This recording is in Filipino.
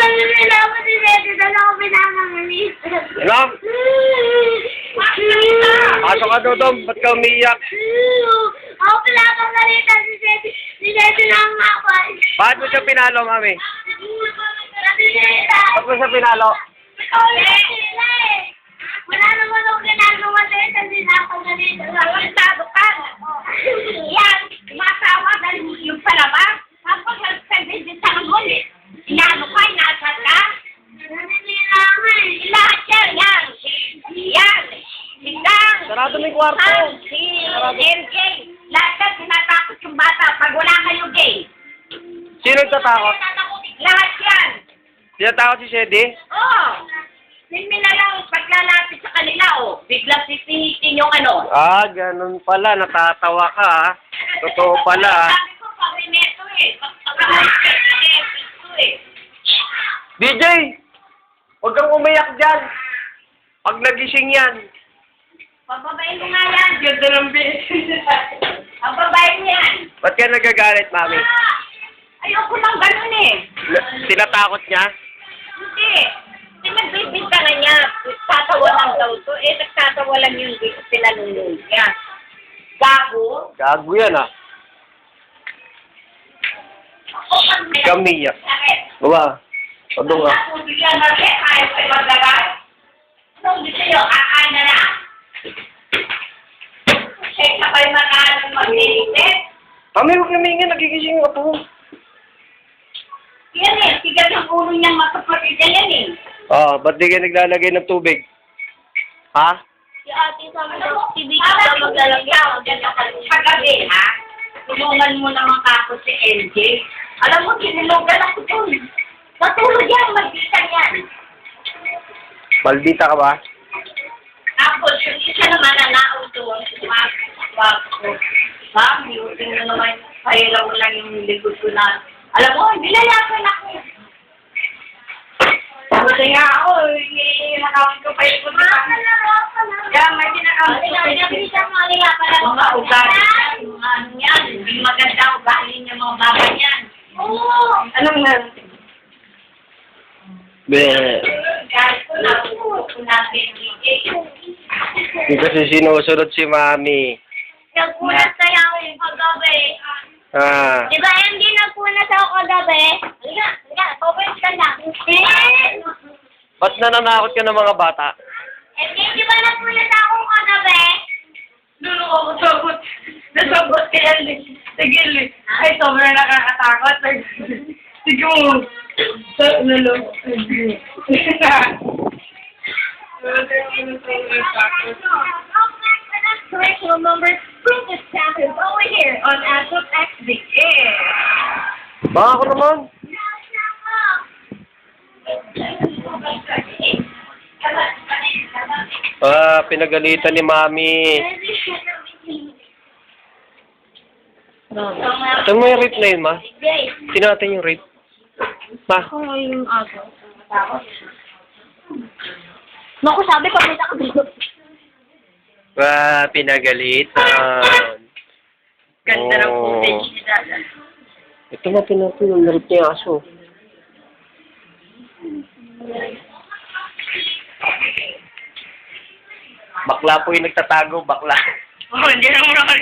nila ako si Dede, doon ako pinangangalis. Ano? Pasok ka, Dodong. Ba't ka umiiyak? Ako pinangangalita si Dede. Si Dede lang ako. Bakit mo siya pinalo, mami? Sabi nila. Bakit mo siya pinalo? Ikaw lang sila eh. Wala naman ako ginagawa sa'yo kasi nakangalita. Nawaltado ka. Yan, masawa dahil yung palabas. Tapos nagsabi din sa ngunit. Inano ka, inasat ka? Naninira ako eh. Lahat yan, yan. Yan. Sitang. Sarado mo yung kwarto. Si MJ. Lahat yan, tinatakot yung bata pag wala kayo gay. Sino nagtatakot? Lahat yan. Tinatakot si Shady? Oo. Hindi na lang paglalapit sa kanila, oh. Bigla sisihitin yung ano. Ah, ganun pala. Natatawa ka, ha? Totoo pala, ha? Sabi ko, pamineto eh. Pagkakamineto eh. DJ! Huwag kang umiyak dyan. Pag nagising yan. Pababayin mo nga yan. Ganda ng beses. Pababayin mo yan. Ba't ka nagagalit, mami? Ayoko lang ganun eh. Tinatakot niya? Hindi. Pinagbibintangan niya. Tatawa lang daw to. Eh, nagtatawa lang yung pinanunod niya. Gago. Gago yan, ha? Kamiyak. Bawa. Pagod nga. Kung bigyan na rin, ayaw kayo maglagay. Anong gusto nyo? Kakain na lang? Eh, sabay maraming mag-iisip. Mami, huwag namingin. Nagigising ako. Yan eh, sigat ang ulo niyang makapatid yan eh. Ah, ba't di ka naglalagay ng tubig? Ha? Si ate sa mga TV ka maglalagyan. Kagabi, ha? Tulungan mo naman kako si LJ. Alam mo, sinilugan ako dun. Matulog yan, magbitan yan. Maldita ka ba? Tapos, yung isa naman na naautuan si Wag ko. Ma'am, yung tingnan naman, pahilaw lang yung likod ko na. Alam mo, nilayapan ako. Kasi nga ako, nakawin ko pa yung puti. Kaya may tinakawin ko pa yung puti. Mga ugali, mga ano yan, hindi maganda ugali niya mga baba niyan. Oo. Anong nga? Be. Kahit ko na, ko natin Hindi kasi sinusunod si mami. nagpunat kaya ako yung kagabi. Ah. Di ba, MJ, nagpunat ako kagabi? Halika, focus ka lang. Ba't nananakot ka ng mga bata? MJ, di ba nagpunat ako kagabi? Doon ako sabot. Nasabot ka yan eh. Sige, ay sobrang nakakatakot. Sige mo. Sa ulo. Curriculum number, proof this staff is over here on Asset XD. Baka ako naman. Ah, pinagalitan ni mami. Ito mo yung rape na yun, ma? Sino natin yung rape? Ma? Ako yung ako. Naku, sabi ko, may nakabilo. Ah, pinagalitan. Ganda ng Oh. footage ni Dada. Ito nga pinapin yung rape niya aso. Bakla po yung nagtatago, bakla. Oh, hindi na muna ka